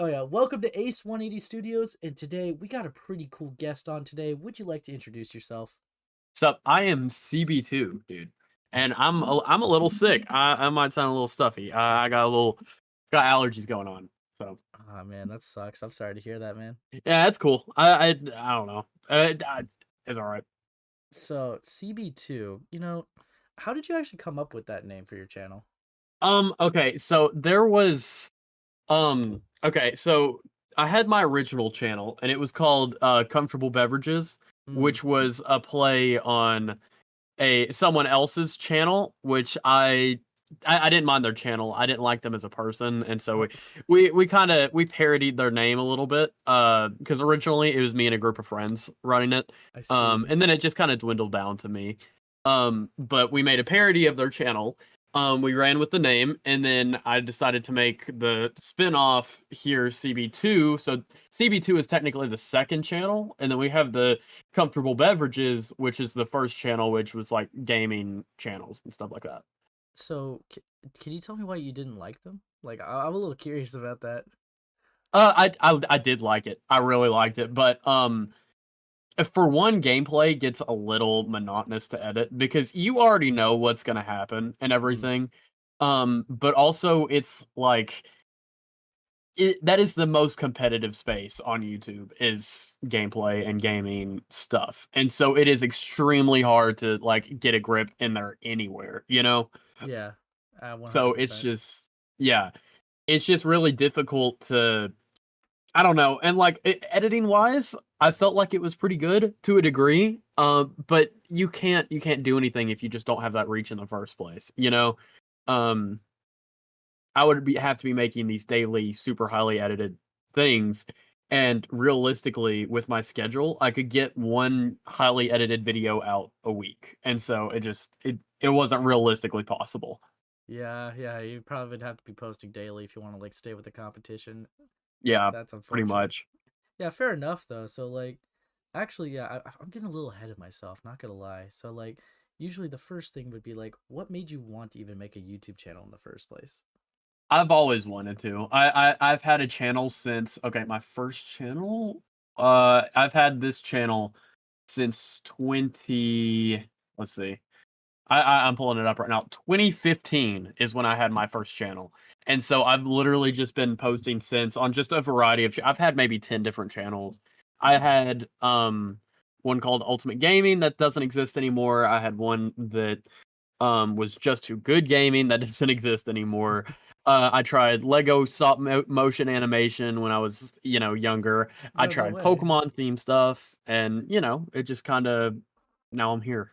Oh yeah, welcome to Ace 180 Studios, and today we got a pretty cool guest on today. Would you like to introduce yourself? Sup, I am CB2, dude, and I'm a little sick. I might sound a little stuffy. I got allergies going on. So Ah man, that sucks. I'm sorry to hear that, man. yeah, that's cool. I don't know. It's all right. So CB2, how did you actually come up with that name for your channel? Okay, so there was okay, so I had my original channel, and it was called Comfortable Beverages, Mm, which was a play on a someone else's channel, which I didn't mind their channel. I didn't like them as a person, and so oh, we kind of we parodied their name a little bit. Because originally it was me and a group of friends running it. I see. And then it just kind of dwindled down to me. But we made a parody of their channel. We ran with the name, and then I decided to make the spin-off here CB2. So CB2 is technically the second channel, and then we have the Comfortable Beverages, which is the first channel, which was like gaming channels and stuff like that. So can you tell me why you didn't like them? Like I'm a little curious about that. I did like it. I really liked it, but if for one, gameplay gets a little monotonous to edit because you already know what's gonna happen and Mm, everything. But also it's like that is the most competitive space on YouTube is gameplay and gaming stuff. And so it is extremely hard to like get a grip in there anywhere, you know? yeah, So it's 100%. just yeah, it's just really difficult to I don't know. And like editing wise, I felt like it was pretty good to a degree. But you can't do anything if you just don't have that reach in the first place, you know? Um I would have to be making these daily super highly edited things, and realistically with my schedule, I could get one highly edited video out a week. And so it wasn't realistically possible. Yeah, you probably would have to be posting daily if you want to like stay with the competition. Yeah, That's pretty unfortunate. much. Yeah, fair enough though. So like, actually, yeah, I'm getting a little ahead of myself. Not gonna lie. So like, usually the first thing would be like, what made you want to even make a YouTube channel in the first place? I've always wanted to. I've had a channel since okay, my first channel. I've had this channel since 20. Let's see. I'm pulling it up right now. 2015 is when I had my first channel, and so I've literally just been posting since on just a variety of. I've had maybe 10 different channels. I had one called Ultimate Gaming that doesn't exist anymore. I had one that was just too good gaming that doesn't exist anymore. I tried Lego motion animation when I was, younger. I No tried way. Pokemon theme stuff, and it just kind of now I'm here.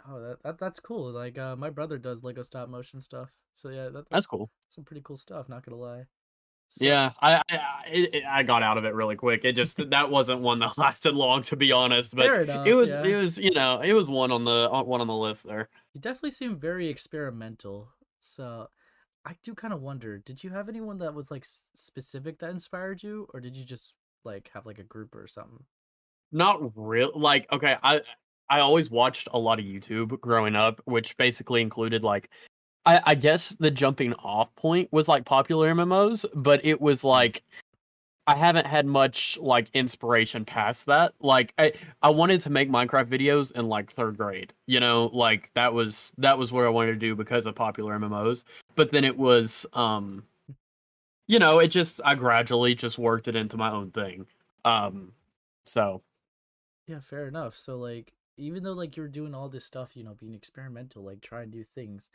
Oh, that's cool. Like, my brother does Lego stop motion stuff. So yeah, That's that's cool. some pretty cool stuff. Not gonna lie. So Yeah, I got out of it really quick. It just that wasn't one that lasted long, to be honest. But fair it enough. was Yeah, it was it was one on the list there. you definitely seem very experimental. So I do kind of wonder, did you have anyone that was like specific that inspired you, or did you just like have like a group or something? Not real like, okay, I always watched a lot of YouTube growing up, which basically included, like I guess the jumping off point was, like, popular MMOs, but it was, Mm. like, I haven't had much, like, inspiration past that. Like, I wanted to make Minecraft videos in, like, 3rd grade, Like, that was what I wanted to do because of popular MMOs, but then it was, it just I gradually just worked it into my own thing. Um, so Yeah, fair enough. So like, even though like you're doing all this stuff, being experimental, like trying new things,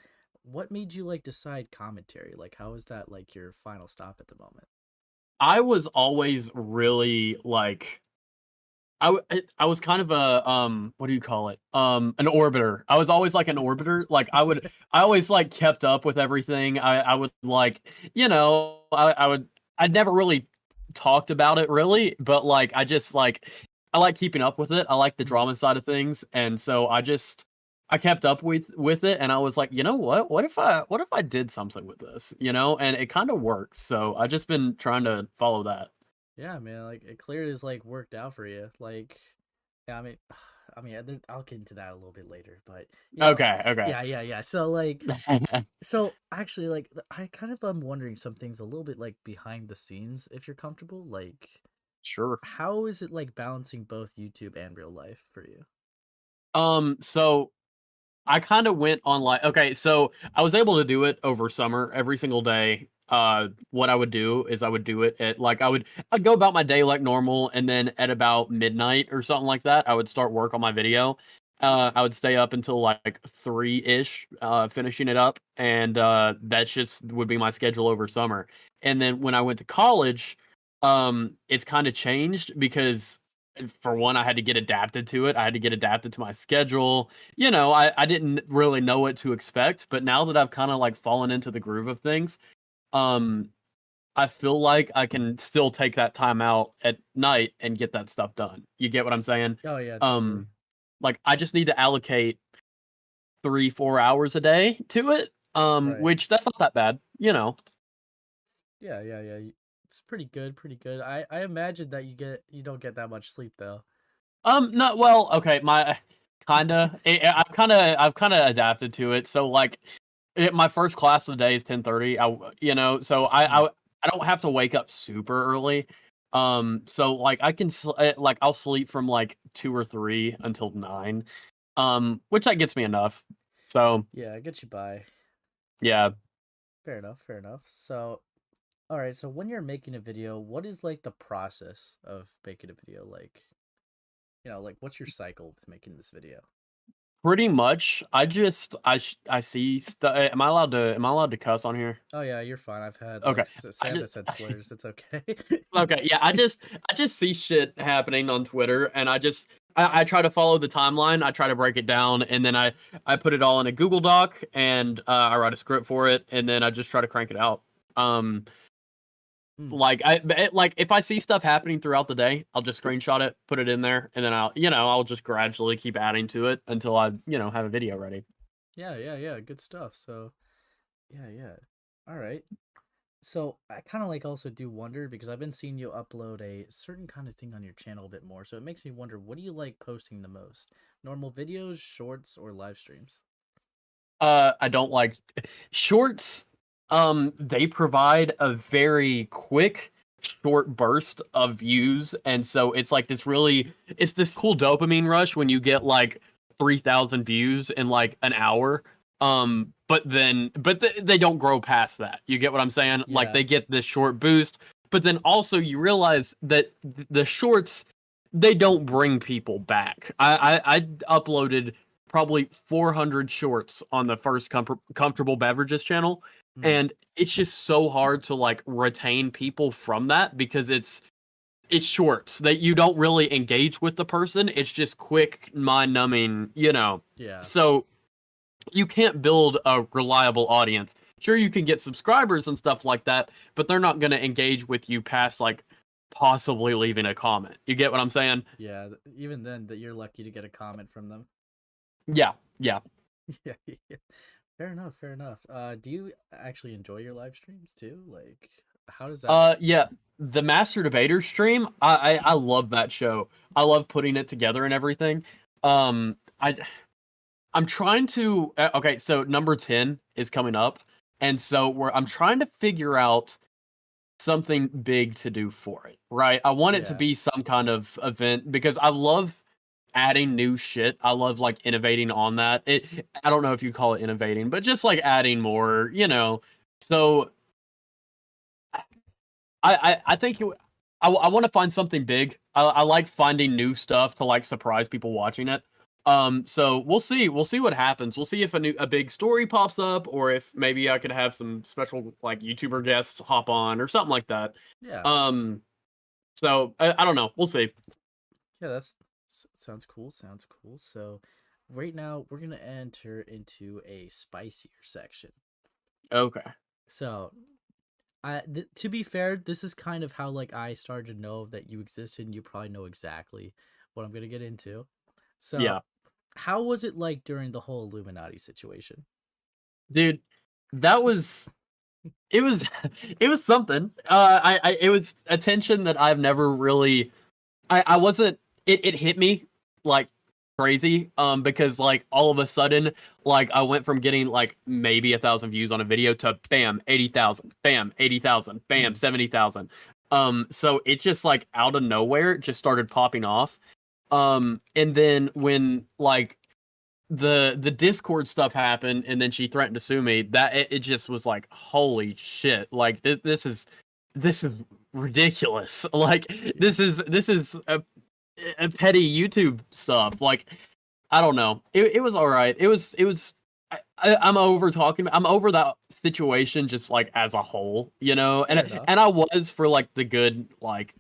what made you like decide commentary? Like, how is that like your final stop at the moment? I was always really like I was kind of a what do you call it? An orbiter. I was always like an orbiter. Like I always like kept up with everything. I would like, I'd never really talked about it really, but like I just like I like keeping up with it. I like the Mm. drama side of things, and so I kept up with it, and I was like, you know what? What if I did something with this? And it kind of worked. So I just been trying to follow that. Yeah, man, like it clearly is like worked out for you. Like, yeah, I mean, I mean, I'll get into that a little bit later, but Okay, okay. yeah. So like, so actually, like, I kind of am wondering some things a little bit like behind the scenes, if you're comfortable. Like, Sure. how is it like balancing both YouTube and real life for you? So I kind of went on like okay, so I was able to do it over summer every single day. What I would do is I would do it at like I'd go about my day like normal, and then at about midnight or something like that, I would start work on my video. I would stay up until like 3-ish, finishing it up, and that's just would be my schedule over summer. And then when I went to college, it's kind of changed because for one, I had to get adapted to it. I had to get adapted to my schedule. I didn't really know what to expect, but now that I've kind of like fallen into the groove of things, um, I feel like I can still take that time out at night and get that stuff done. You get what I'm saying? Oh yeah, totally. Um, like I just need to allocate 3-4 hours a day to it. Right. Which that's not that bad. Yeah. It's pretty good, pretty good. I imagine that you don't get that much sleep though. Not well. Okay, my kinda. I've kind of adapted to it. So like, my first class of the day is 10:30. So Mm. I don't have to wake up super early. So like I can like I'll sleep from like 2 or 3 until 9. Which that gets me enough. So Yeah, I get you by. yeah. Fair enough, fair enough. So, all right, so when you're making a video, what is like the process of making a video? Like, like what's your cycle with making this video? Pretty much. I see stuff. Am I allowed to cuss on here? Oh yeah, you're fine. I've had like Okay. I Sam just that said slurs. It's okay. Okay, yeah, I just see shit happening on Twitter, and I try to follow the timeline. I try to break it down, and then I put it all in a Google Doc, and I write a script for it, and then I just try to crank it out. Um, Mm, like if I see stuff happening throughout the day, I'll just screenshot it, put it in there, and then I'll just gradually keep adding to it until I have a video ready. yeah. Good stuff. So, yeah. All right. So I kind of like also do wonder because I've been seeing you upload a certain kind of thing on your channel a bit more. So it makes me wonder, what do you like posting the most? Normal videos, shorts, or live streams? I don't like shorts. They provide a very quick, short burst of views, and so it's this cool dopamine rush when you get like 3,000 views in like an hour. They don't grow past that. You get what I'm saying? Like Yeah, they get this short boost, but then also you realize that the shorts they don't bring people back. I uploaded probably 400 shorts on the first comfortable beverages channel, mm, and it's just so hard to like retain people from that because it's shorts that you don't really engage with the person. It's just quick, mind numbing. yeah, So you can't build a reliable audience. Sure, you can get subscribers and stuff like that, but they're not going to engage with you past like possibly leaving a comment. You get what I'm saying? yeah. Even then, that you're lucky to get a comment from them. Yeah, yeah. Yeah. Fair enough, fair enough. Do you actually enjoy your live streams too? Like, how does that work? Yeah. The Master Debater stream, I love that show. I love putting it together and everything. Um, I I'm trying to okay, so number 10 is coming up, and so I'm trying to figure out something big to do for it, right? I want it to Yeah, be some kind of event because I love adding new shit. I love like innovating on that. I don't know if you call it innovating, but just like adding more. So I think I want to find something big. I like finding new stuff to like surprise people watching it. So we'll see. We'll see what happens. We'll see if a big story pops up, or if maybe I could have some special like YouTuber guests hop on or something like that. yeah, Um, so I don't know. We'll see. yeah. Sounds cool. Sounds cool. So, right now we're gonna enter into a spicier section. Okay. So, to be fair, this is kind of how like I started to know that you existed, and you probably know exactly what I'm gonna get into. So, Yeah, how was it like during the whole Illuminati situation? dude, that was it was it was something. It was attention that I've never really. I wasn't. It hit me like crazy because like all of a sudden like I went from getting like maybe 1,000 views on a video to bam 80,000, bam 80,000, bam 70,000. So it just like out of nowhere just started popping off. And then when like the Discord stuff happened and then she threatened to sue me, that it just was like holy shit, like this is ridiculous. Like this is a petty YouTube stuff. Like I don't know. It was all right. It was. I'm over talking. I'm over that situation just like as a whole, you know. And I was for like the good. Like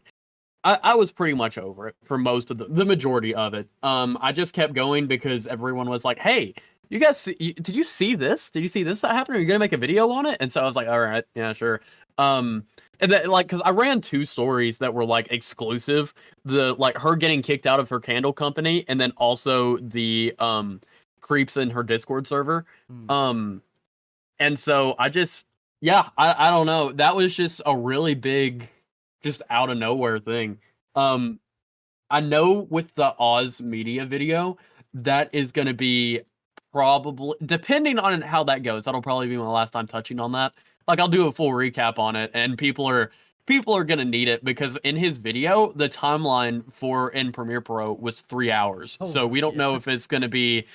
I was pretty much over it for most of the majority of it. I just kept going because everyone was like, "Hey, you guys, did you see this? Did you see this that happened? Are you gonna make a video on it?" And so I was like, "All right, yeah, sure." And then like, cause I ran 2 stories that were like exclusive, the like her getting kicked out of her candle company, and then also the creeps in her Discord server. And so I just, yeah, I don't know. That was just a really big, just out of nowhere thing. I know with the Oz Media video, that is going to be probably, depending on how that goes, that'll probably be my last time touching on that. Like I'll do a full recap on it, and people are gonna need it because in his video, the timeline for in Premiere Pro was 3 hours. So we don't know if it's gonna be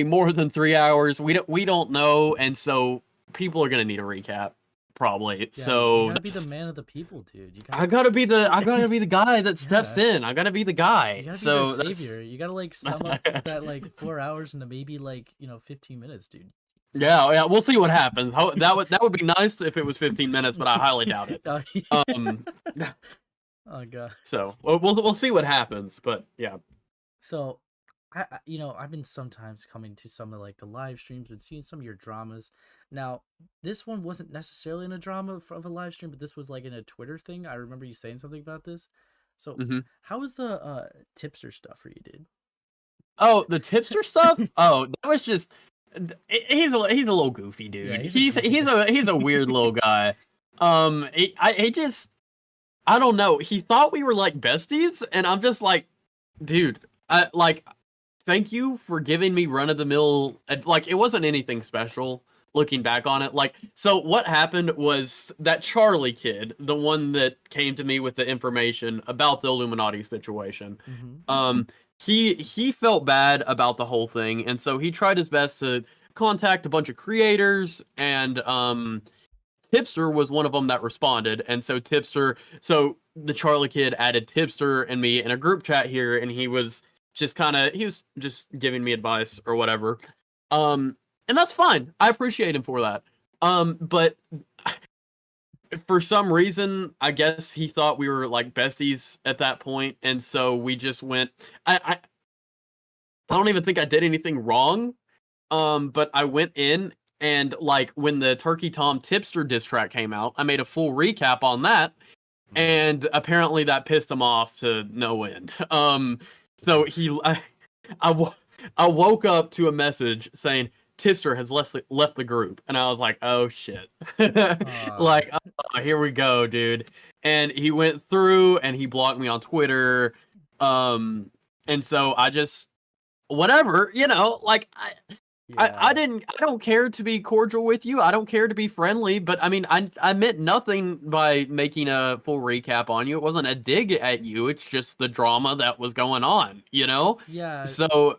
more than 3 hours. We don't know, and so people are gonna need a recap probably. Yeah, so you gotta be the man of the people, dude. I gotta be the guy that steps in. I gotta be the guy. You gotta be their savior. You gotta like sum up that like 4 hours into maybe like 15 minutes, dude. Yeah, we'll see what happens. That would be nice if it was 15 minutes, but I highly doubt it. Oh god. So we'll see what happens, but yeah. So, I've been sometimes coming to some of like the live streams and seeing some of your dramas. Now, this one wasn't necessarily in a drama of a live stream, but this was like in a Twitter thing. I remember you saying something about this. So, how was the tipster stuff for you, dude? Oh, the tipster stuff? Oh, that was just. He's a little goofy dude. Yeah, he's a weird little guy. I don't know. He thought we were like besties, and I'm just like, dude, thank you for giving me run of the mill. Like it wasn't anything special. Looking back on it, like, so what happened was that Charlie kid, the one that came to me with the information about the Illuminaughtii situation, he felt bad about the whole thing, and so he tried his best to contact a bunch of creators, and Tipster was one of them that responded, and so the Charlie kid added Tipster and me in a group chat here, and he was just giving me advice or whatever, and that's fine. I appreciate him for that. But for some reason, I guess he thought we were like besties at that point, and so we just went. I don't even think I did anything wrong. But I went in and like when the TurkeyTom Tipster diss track came out, I made a full recap on that, and apparently that pissed him off to no end. So I woke up to a message saying Tipster has left the group, and I was like, oh shit. Like, here we go, dude. And he went through and he blocked me on Twitter. And so I just, whatever, like I don't care to be cordial with you. I don't care to be friendly, but I mean, I meant nothing by making a full recap on you. It wasn't a dig at you. It's just the drama that was going on, Yeah. So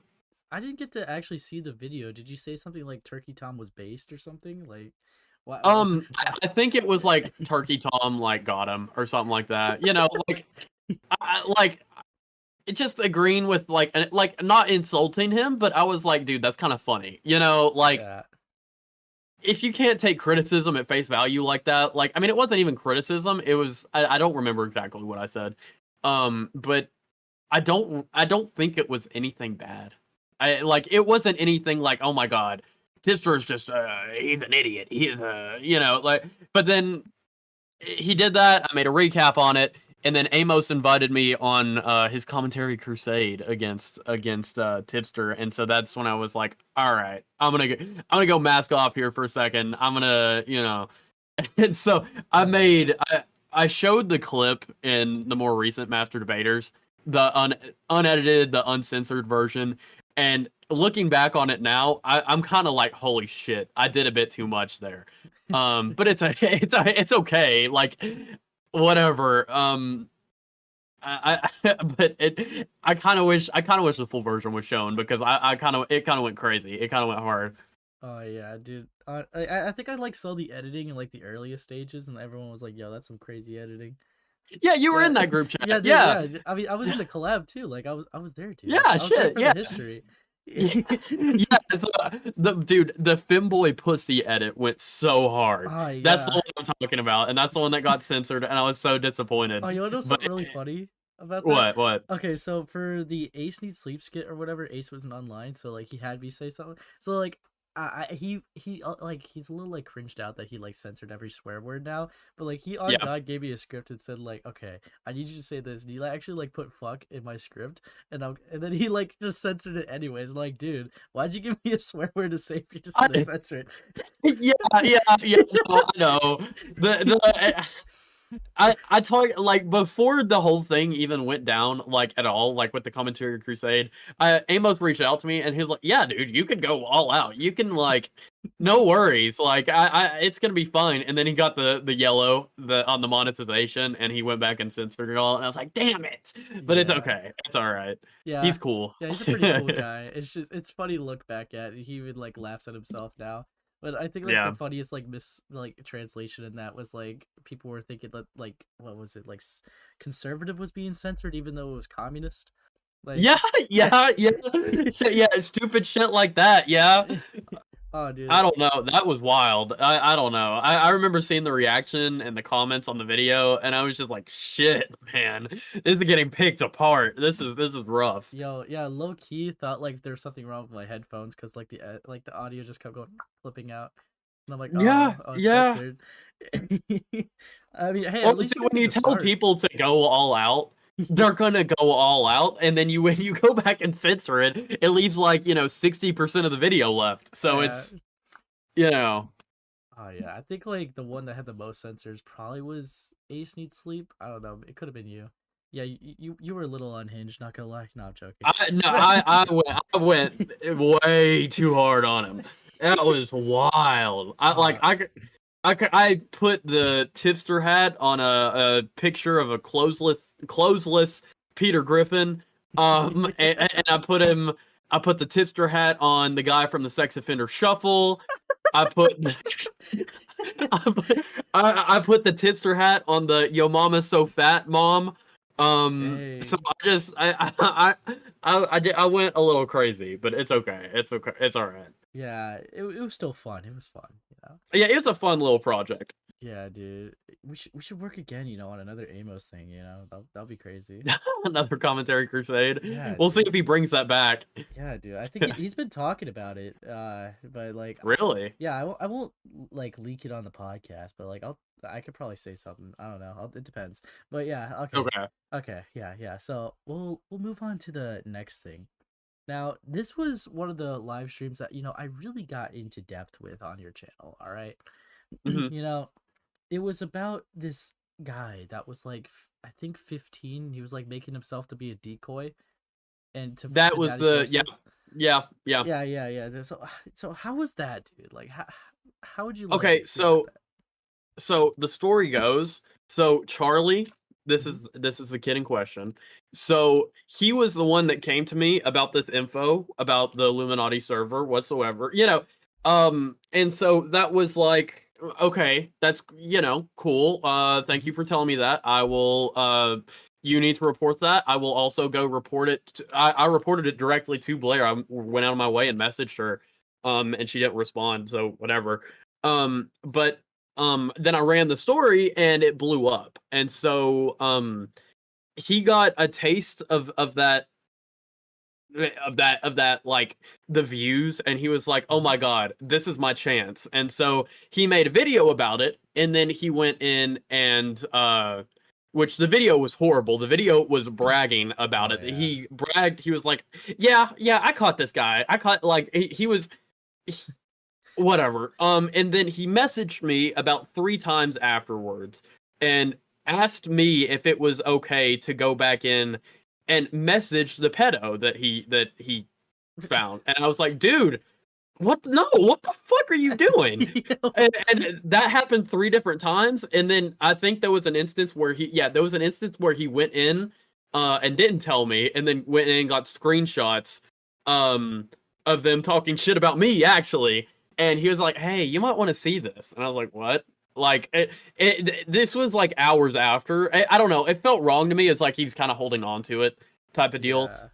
I didn't get to actually see the video. Did you say something like Turkey-Tom was based or something? Like, what? I think it was like TurkeyTom like got him or something like that. Like just agreeing with like not insulting him, but I was like, dude, that's kind of funny. If you can't take criticism at face value like that, like I mean, it wasn't even criticism. It was I don't remember exactly what I said. But I don't think it was anything bad. It wasn't anything like, oh my god, Tipster is just he's an idiot. He's but then he did that. I made a recap on it, and then Amos invited me on his commentary crusade against Tipster, and so that's when I was like, all right, I'm gonna go mask off here for a second. I'm gonna and so I showed the clip in the more recent Master Debaters unedited, the uncensored version. And looking back on it now, I'm kind of like, holy shit, I did a bit too much there. But it's okay. Like, whatever. I kind of wish the full version was shown because it kind of went crazy. It kind of went hard. Oh yeah, dude. I think I like saw the editing in like the earliest stages, and everyone was like, "Yo, that's some crazy editing." Yeah, you were Yeah, in that group chat. yeah, dude. Yeah, Yeah, I mean, I was in the collab too. Like, I was there, dude. yeah, I was there shit, for yeah. the history. Yeah, the femboy pussy edit went so hard. Oh That's the yeah. one I'm talking about, and that's the one that got censored, and I was so disappointed. Oh, you wanna know But something really funny about that? what? Okay, so for the Ace Needs Sleep skit or whatever, Ace wasn't online, so like he had me say something. So like he like he's a little like cringed out that he like censored every swear word now, but like he on Yeah. God gave me a script and said like, okay, I need you to say this. Do you actually like put fuck in my script? And then he like just censored it anyways. I'm like, dude, why'd you give me a swear word to say if you're just gonna censor it? Yeah. No, I know. I talk like before the whole thing even went down like at all, like with the commentary crusade. Amos reached out to me and he was like, "Yeah, dude, you can go all out. You can like, no worries. Like, it's gonna be fine." And then he got the yellow on the monetization, and he went back and censored it all. And I was like, "Damn it!" But it's Yeah. okay. It's all right. Yeah. He's cool. Yeah, he's a pretty cool guy. It's funny to look back at. He even like laughs at himself now. But I think like Yeah. the funniest like translation in that was like people were thinking that like what was it like conservative was being censored even though it was communist. Like Yeah. Stupid shit like that. Yeah. Oh dude. I don't know. That was wild. I don't know. I remember seeing the reaction and the comments on the video, and I was just like, "Shit, man, this is getting picked apart. This is rough." Yo, yeah, low key thought like there's something wrong with my headphones because like the audio just kept going flipping out, and I'm like, Yeah, it's yeah. censored. I mean, hey, Well, at least you when you didn't tell start. people to go all out, they're gonna go all out, and then when you go back and censor it, it leaves like 60% of the video left. So Yeah. it's you know. Oh yeah, I think like the one that had the most censors probably was Ace Needs Sleep. I don't know, it could have been you. Yeah, you were a little unhinged. Not gonna lie. No, I'm joking. I went way too hard on him. That was wild. I put the tipster hat on a picture of a clothesless Peter Griffin. And I put the tipster hat on the guy from the Sex Offender Shuffle. I put I put the tipster hat on the Yo Mama's So Fat mom. So I went a little crazy, but it's okay. It's okay. It's all right. Yeah, it was still fun. It was fun, you know. Yeah, it was a fun little project. Yeah, dude. We should work again, you know, on another Amos thing, you know. That'll be crazy. Another commentary crusade. Yeah, We'll see dude. if he brings that back. Yeah, dude. I think he's been talking about it. But like, Really? yeah, I won't like leak it on the podcast, but like I could probably say something. I don't know. It depends. But yeah, okay. Okay. Yeah. So we'll move on to the next thing. Now, this was one of the live streams that, you know, I really got into depth with on your channel, all right? Mhm. You know, it was about this guy that was like I think 15. He was like making himself to be a decoy and That to was Daddy the Joseph. yeah. Yeah. So how was that, dude? Like how would you like Okay, feel about so the story goes, so Charlie, this is the kid in question. So he was the one that came to me about this info about the Illuminati server whatsoever, and so that was like, okay, that's cool. Thank you for telling me that. I will you need to report that. I will also go report it. I reported it directly to Blair. I went out of my way and messaged her, and she didn't respond. So whatever. But then I ran the story and it blew up, and so he got a taste of that like the views, and he was like, "Oh my god, this is my chance." And so he made a video about it, and then he went in and which the video was horrible. The video was bragging about it. yeah. He bragged. He was like, yeah, I caught this guy. I caught, like, he was whatever. And then he messaged me about 3 times afterwards and asked me if it was okay to go back in and messaged the pedo that he found, and I was like, dude, what the fuck are you doing? And that happened 3 different times, and then I think there was an instance where he went in and didn't tell me, and then went in and got screenshots of them talking shit about me, actually. And he was like, hey, you might want to see this. And I was like, what? Like, this was like hours after. I don't know, it felt wrong to me. It's like he was kind of holding on to it type of deal. Yeah.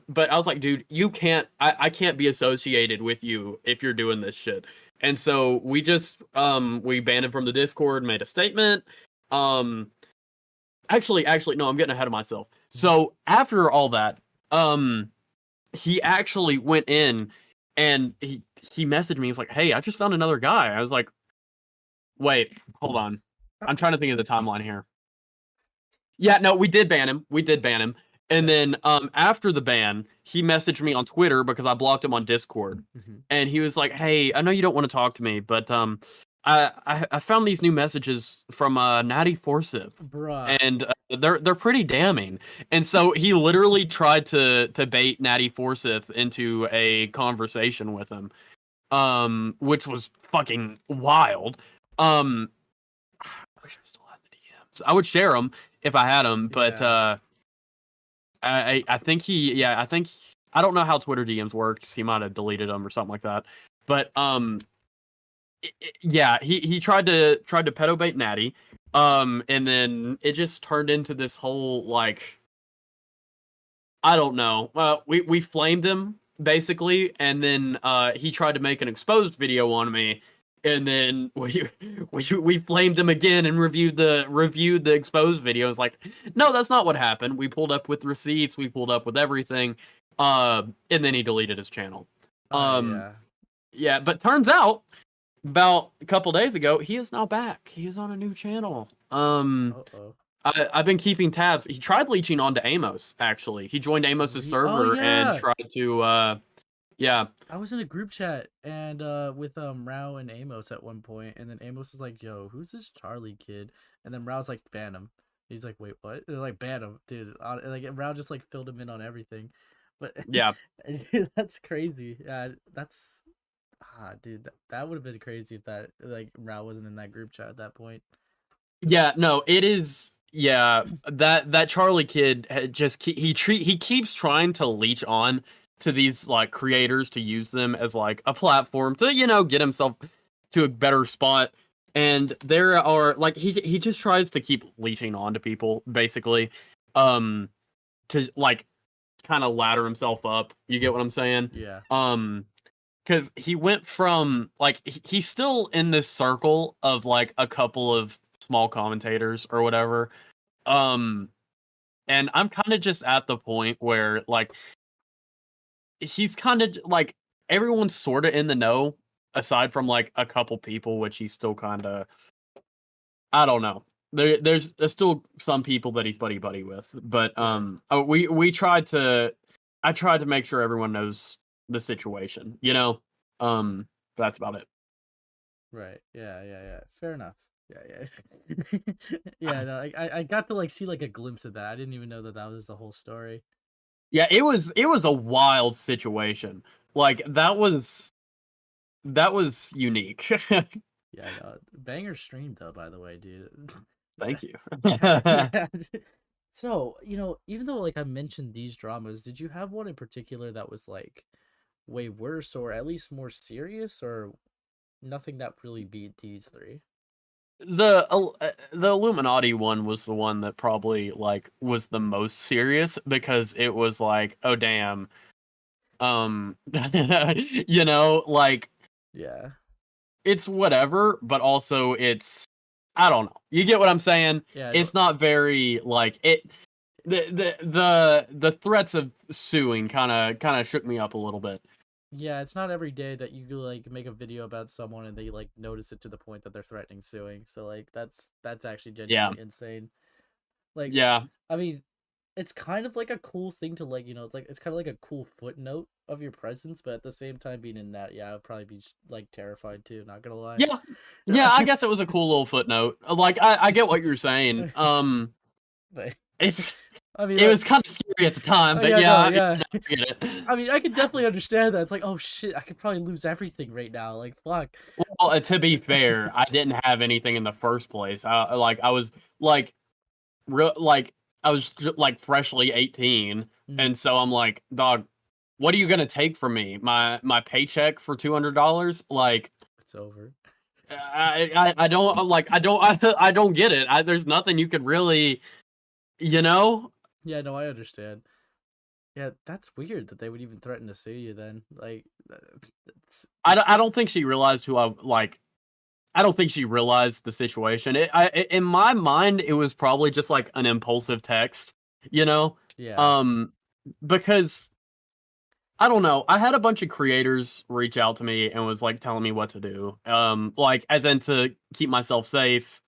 But I was like, dude, you can't. I can't be associated with you if you're doing this shit. And so we just we banned him from the Discord, made a statement. Actually, no, I'm getting ahead of myself. So after all that, he actually went in and he messaged me. He's like, hey, I just found another guy. I was like, wait, hold on. I'm trying to think of the timeline here. Yeah, no, we did ban him. And then after the ban, he messaged me on Twitter because I blocked him on Discord. And he was like, hey, I know you don't want to talk to me, but I found these new messages from Natty Forsyth. Bruh. And they're pretty damning. And so he literally tried to bait Natty Forsyth into a conversation with him, which was fucking wild. I wish I still had the DMs. I would share them if I had them, but I think I don't know how Twitter DMs work, because he might have deleted them or something like that. But he tried to pedo bait Natty, and then it just turned into this whole, like, I don't know. We flamed him basically, and then he tried to make an exposed video on me, and then we flamed him again and reviewed the exposed video. It's like, no, that's not what happened. We pulled up with receipts, we pulled up with everything, and then he deleted his channel. Yeah, but turns out about a couple days ago, he is now back. He is on a new channel. I've been keeping tabs. He tried leeching onto Amos, actually. He joined Amos's server and tried to yeah. I was in a group chat and with Rao and Amos at one point, and then Amos is like, yo, who's this Charlie kid? And then Rao's like, ban him. He's like, wait, what? They're like, ban him, dude. Like, Rao just like filled him in on everything. But yeah, dude, that's crazy. Yeah, that's dude, that would have been crazy if that, like, Rao wasn't in that group chat at that point. Yeah, no, it is. Yeah, that Charlie kid just he keeps trying to leech on to these, like, creators to use them as, like, a platform to, you know, get himself to a better spot. And there are, like, he just tries to keep leeching on to people, basically, to, like, kind of ladder himself up. You get what I'm saying? Yeah. Because he went from, like, he's still in this circle of, like, a couple of small commentators or whatever. And I'm kind of just at the point where, like, he's kind of, like, everyone's sort of in the know, aside from, like, a couple people, which he's still kind of, I don't know. There's still some people that he's buddy with, but I tried to make sure everyone knows the situation, you know. That's about it. Right. Yeah. Fair enough. Yeah. Yeah. No, I got to, like, see, like, a glimpse of that. I didn't even know that was the whole story. Yeah, it was a wild situation. Like, that was unique. Yeah. No, banger stream though, by the way, dude. Thank you. Yeah. So, you know, even though, like, I mentioned these dramas, did you have one in particular that was, like, way worse, or at least more serious, or nothing that really beat these three? The Illuminaughtii one was the one that probably, like, was the most serious, because it was like, oh damn, you know, like, Yeah. it's whatever, but also it's, I don't know. You get what I'm saying? Yeah. It's not very, like, it. The threats of suing kind of shook me up a little bit. Yeah, it's not every day that you, like, make a video about someone and they, like, notice it to the point that they're threatening suing. So, like, that's actually genuinely insane. Like, yeah, I mean, it's kind of like a cool thing to, like, you know, it's kind of like a cool footnote of your presence, but at the same time, being in that, yeah, I'd probably be, like, terrified too, not gonna lie. Yeah, I guess it was a cool little footnote. Like, I get what you're saying. But It's I mean, It was kind of scary at the time, but yeah, yeah, no, I yeah. get it. I mean, I could definitely understand that. It's like, oh shit, I could probably lose everything right now. Like, fuck. Well, to be fair, I didn't have anything in the first place. I was like, like I was like freshly 18, Mm, and so I'm like, dog, what are you gonna take from me? My paycheck for $200? Like, it's over. I don't like I don't get it. There's nothing you could really, you know. Yeah, no, I understand. Yeah, that's weird that they would even threaten to sue you then. Like, it's, I don't think she realized who I like. I don't think she realized the situation. In my mind, it was probably just like an impulsive text, you know, yeah, um, because I don't know. I had a bunch of creators reach out to me and was like telling me what to do, like as in to keep myself safe,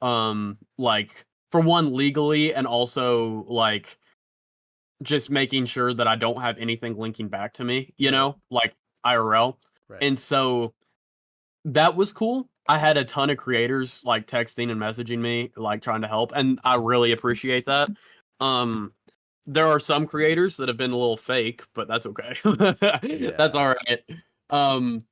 like for one legally and also like just making sure that I don't have anything linking back to me, you right, know, like IRL, right. and so that was cool. I had a ton of creators like texting and messaging me, like trying to help, and I really appreciate that. Um, there are some creators that have been a little fake, but that's okay. That's Yeah, all right. Um,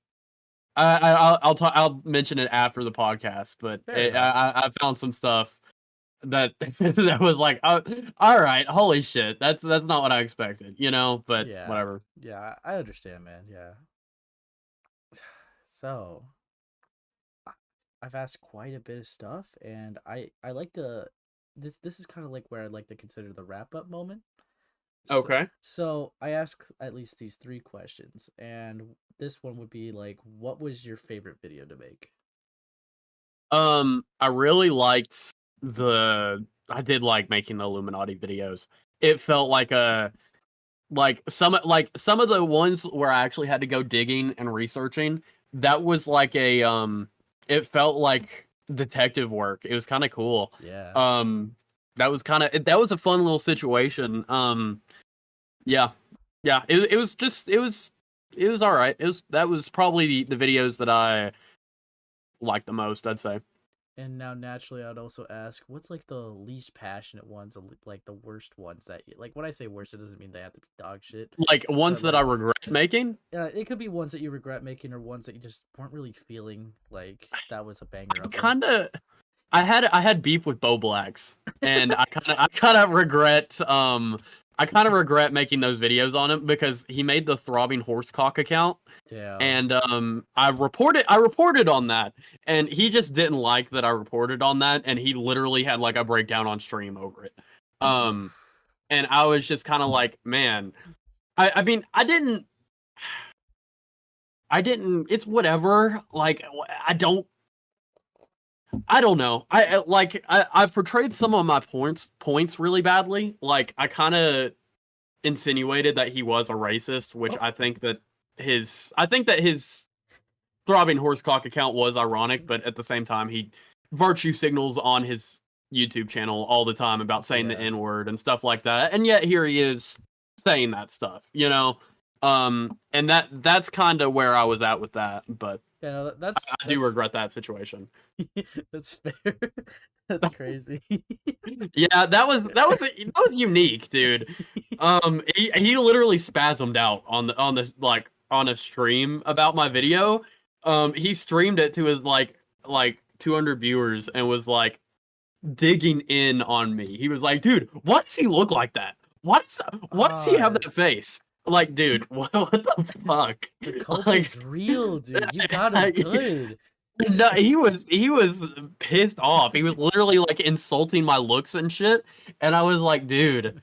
I'll talk. I'll mention it after the podcast, but fair enough. I found some stuff that that was like, oh, all right, holy shit, that's not what I expected, you know. But Yeah, whatever. yeah, I understand, man. Yeah. So, I- I've asked quite a bit of stuff, and I like to. This is kind of like where I'd like to consider the wrap up moment. So, Okay. so I ask at least these three questions, and this one would be like, what was your favorite video to make? I really liked the. I did like making the Illuminati videos. It felt like a like some of the ones where I actually had to go digging and researching. That was like a It felt like detective work. It was kind of cool. Yeah. Um, that was a fun little situation. Yeah, yeah. It was all right. That was probably the videos that I liked the most, I'd say. And now, naturally, I'd also ask, what's like the least passionate ones, like the worst ones that, like, when I say worst, it doesn't mean they have to be dog shit, Like ones but that I like, regret making. it could be ones that you regret making or ones that you just weren't really feeling like that was a banger I of one. kind of I had beef with Bo Blacks, and I kind of regret I kind of regret making those videos on him because he made the throbbing horsecock account, Damn. and I reported on that, and he just didn't like that I reported on that, and he literally had like a breakdown on stream over it. Um, Oof. and I was just kind of like, man, I mean, I didn't. It's whatever. Like, I don't know. I portrayed some of my points really badly. Like I kind of insinuated that he was a racist, which Oh, I think that his throbbing horsecock account was ironic, but at the same time he virtue signals on his YouTube channel all the time about saying the yeah. N-word and stuff like that. And yet here he is saying that stuff, you know? And that's kind of where I was at with that, but Yeah, no, that's I do regret that situation. that's fair. That's crazy. Yeah, that was unique, dude. He literally spasmed out on the like on a stream about my video. He streamed it to his like 200 viewers and was like digging in on me. He was like, "Dude, why does he look like that? Why does he have Ah, that face?" Like, dude, what the fuck? the cult Like, is real, dude. You got him good. no, he was pissed off. He was literally like insulting my looks and shit, and I was like, dude,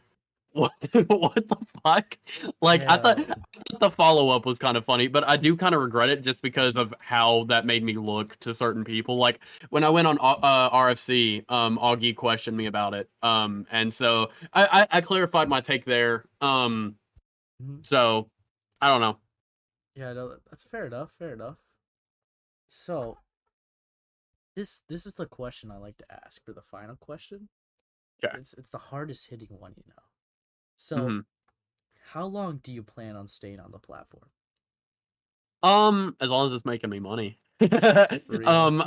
what what the fuck? Like Damn. I thought the follow up was kind of funny, but I do kind of regret it just because of how that made me look to certain people. Like when I went on RFC, Augie questioned me about it, and so I clarified my take there. Mhm. So I don't know. Yeah, no, that's fair enough. Fair enough. So this is the question I like to ask for the final question. Okay. It's the hardest hitting one, you know. So, hmm how long do you plan on staying on the platform? As long as it's making me money. For real?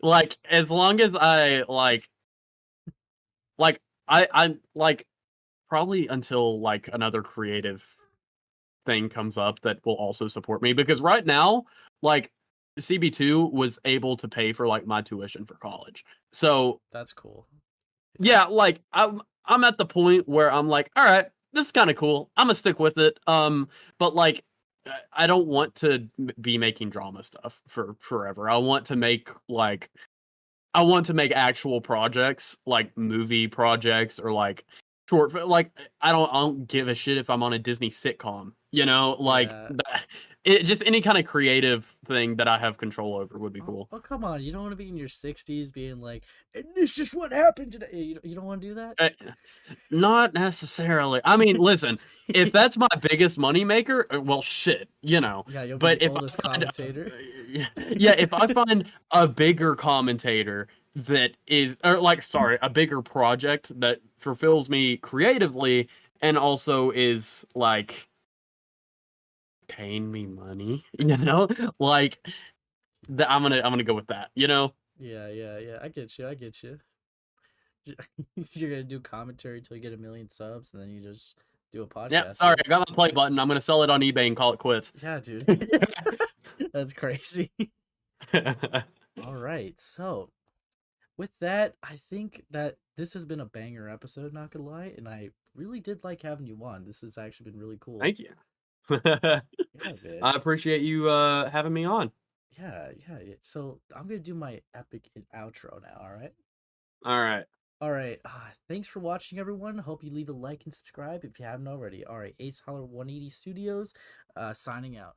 Like as long as I like I like probably until like another creative thing comes up that will also support me, because right now, like, CB2 was able to pay for like my tuition for college. So That's cool. yeah, like I'm at the point where I'm like, all right, this is kind of cool. I'm gonna stick with it. But like, I don't want to be making drama stuff for forever. I want to make actual projects, like movie projects or like like I don't give a shit if I'm on a Disney sitcom, you know, like Yeah. it just any kind of creative thing that I have control over would be Oh, cool. oh, come on! You don't want to be in your 60s being like, "And this is what happened today." You don't want to do that. Uh, Not necessarily. I mean, listen, if that's my biggest money maker, well, shit, you know. Yeah, you'll be But the if oldest I find, commentator. yeah, if I find a bigger commentator that is, or like, sorry, a bigger project that fulfills me creatively and also is like paying me money, you know, like I'm gonna go with that, you know. Yeah, yeah, yeah. I get you. I get you. You're gonna do commentary until you get 1 million subs, and then you just do a Yeah, podcast, sorry, dude. I got my play button. I'm gonna sell it on eBay and call it quits. Yeah, dude. That's crazy. All right. So, with that, I think that this has been a banger episode, not gonna lie, and I really did like having you on. This has actually been really cool. Thank you. Yeah, man. I appreciate you having me on. Yeah, yeah, yeah. So I'm gonna do my epic outro now. All right. All right. All right. Thanks for watching, everyone. Hope you leave a like and subscribe if you haven't already. All right. Ace Holler 180 Studios, signing out.